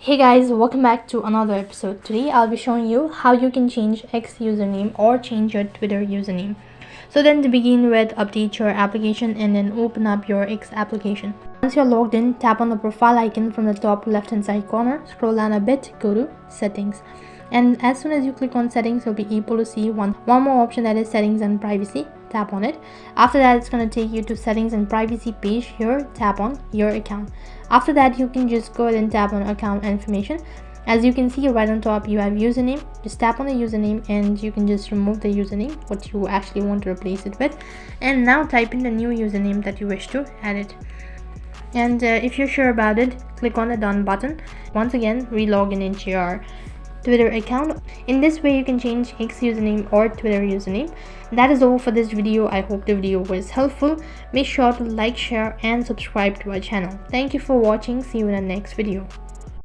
Hey guys, welcome back to another episode. Today I'll be showing you how you can change X username or change your Twitter username. So then to begin with, update your application and then open up your X application. Once you're logged in, tap on the profile icon from the top left hand side corner, scroll down a bit, go to settings. And as soon as you click on settings, you'll be able to see one more option, that is settings and privacy. Tap on it. After that, it's going to take you to settings and privacy page. Here, tap on your account. After that, you can just go ahead and tap on account information. As you can see right on top, you have username. Just tap on the username and you can just remove the username what you actually want to replace it with, and now type in the new username that you wish to add it. And if you're sure about it, click on the done button. Once again, re-log in into your Twitter account. In this way, you can change X username or Twitter username. That is all for this video. I hope the video was helpful. Make sure to like, share and subscribe to our channel. Thank you for watching. See you in the next video.